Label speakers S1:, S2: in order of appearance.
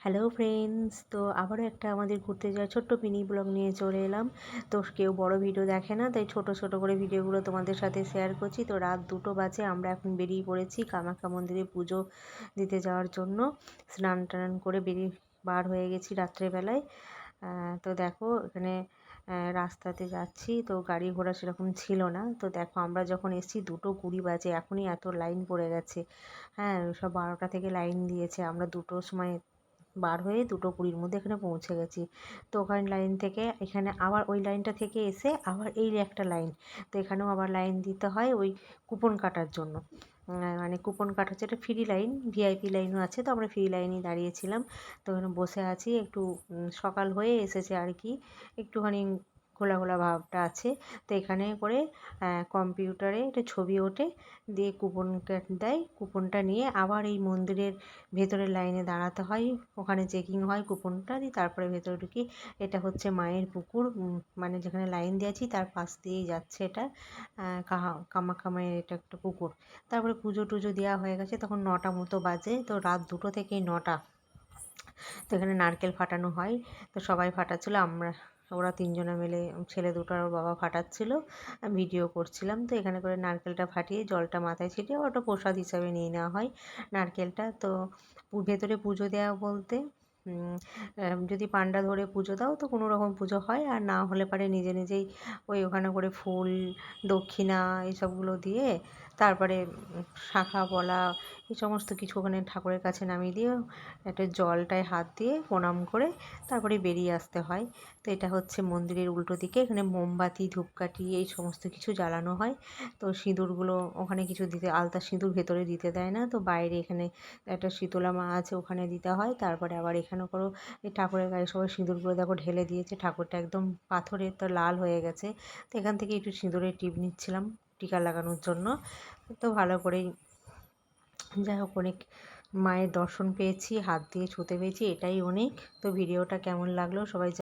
S1: Hello friends, তো আবারও একটা আমাদের ঘুরতে যাওয়ার ছোট্ট মিনি ব্লগ নিয়ে চলে এলাম। তো কেউ বড় ভিডিও দেখে না, তাই ছোট ছোট করে ভিডিওগুলো তোমাদের সাথে শেয়ার করছি। তো রাত 2টো বাজে, আমরা এখন বেরিয়ে পড়েছি কামাখ্যা মন্দিরে পুজো দিতে যাওয়ার জন্য। স্নান টান করে বার হয়ে গেছি রাত্রেবেলায়। তো দেখো এখানে রাস্তাতে যাচ্ছি, তো গাড়ি ঘোড়া সেরকম ছিল না। তো দেখো আমরা যখন এসেছি 2:20 বাজে, এখনই এত লাইন পড়ে গেছে। হ্যাঁ, সব 12টা থেকে লাইন দিয়েছে। আমরা 2টোর সময় বার হয়ে 2:20-র মধ্যে এখানে পৌঁছে গেছি। তো ওখানে লাইন থেকে এখানে আবার ওই লাইনটা থেকে এসে আবার এই একটা লাইন, তো এখানেও আবার লাইন দিতে হয় ওই কুপন কাটার জন্য। মানে কুপন কাটা হচ্ছে, এটা ফ্রি লাইন, ভিআইপি লাইনও আছে। তো আমরা ফ্রি লাইনেই দাঁড়িয়েছিলাম। তো এখানে বসে আছি, একটু সকাল হয়ে এসেছে আর কি, একটুখানি ঘোলা ঘোলা ভাবটা আছে। তো এখানে করে কম্পিউটারে একটা ছবি ওঠে, দিয়ে কুপন দেয়। কুপনটা নিয়ে আবার এই মন্দিরের ভেতরের লাইনে দাঁড়াতে হয়, ওখানে চেকিং হয় কুপনটা দিয়ে, তারপরে ভেতরে ঢুকি। এটা হচ্ছে মায়ের পুকুর, মানে যেখানে লাইন দিয়েছি তার পাশ দিয়েই যাচ্ছে এটা। কামাখ্যা মায়ের এটা একটা পুকুর। তারপরে পুজো টুজো দেওয়া হয়ে গেছে, তখন 9টা মতো বাজে। তো রাত 2টো থেকেই 9টা। তো এখানে নারকেল ফাটানো হয়, তো সবাই ফাটাচ্ছিল। ওরা 3জনে মিলে, ছেলে দুটো আর ওর বাবা ফাটাচ্ছিল, ভিডিও করছিলাম। তো এখানে করে নারকেলটা ফাটিয়ে জলটা মাথায় ছিটিয়ে ওটা প্রসাদ হিসাবে নিয়ে নেওয়া হয় নারকেলটা। তো ভেতরে পুজো দেওয়া বলতে যদি পান্ডা ধরে পুজো দাও তো কোনো রকম পুজো হয়, আর না হলে পারে নিজে নিজেই ওখানে করে ফুল দক্ষিণা এইসবগুলো দিয়ে, তারপরে শাঁখা পলা এই সমস্ত কিছু ওখানে ঠাকুরের কাছে নামিয়ে দিয়ে একটা জলটায় হাত দিয়ে প্রণাম করে তারপরে বেরিয়ে আসতে হয়। তো এটা হচ্ছে মন্দিরের উল্টো দিকে, এখানে মোমবাতি ধূপকাঠি এই সমস্ত কিছু জ্বালানো হয়। তো সিঁদুরগুলো ওখানে কিছু দিতে, আলতা সিঁদুর ভেতরে দিতে দেয় না, তো বাইরে এখানে একটা শীতলা মা আছে, ওখানে দিতে হয়। তারপরে আবার এখানে করো এই ঠাকুরের গায়ে সবাই সিঁদুরগুলো দেখো ঢেলে দিয়েছে। ঠাকুরটা একদম পাথরের, তো লাল হয়ে গেছে। তো এখান থেকে একটু সিঁদুরের টিপ নিচ্ছিলাম টিকা লাগানোর জন্য। তো ভালো করেই, যাই হোক, অনেক মায়ের দর্শন পেয়েছি, হাত দিয়ে ছুঁতে পেয়েছি, এটাই অনেক। তো ভিডিওটা কেমন লাগলো সবাই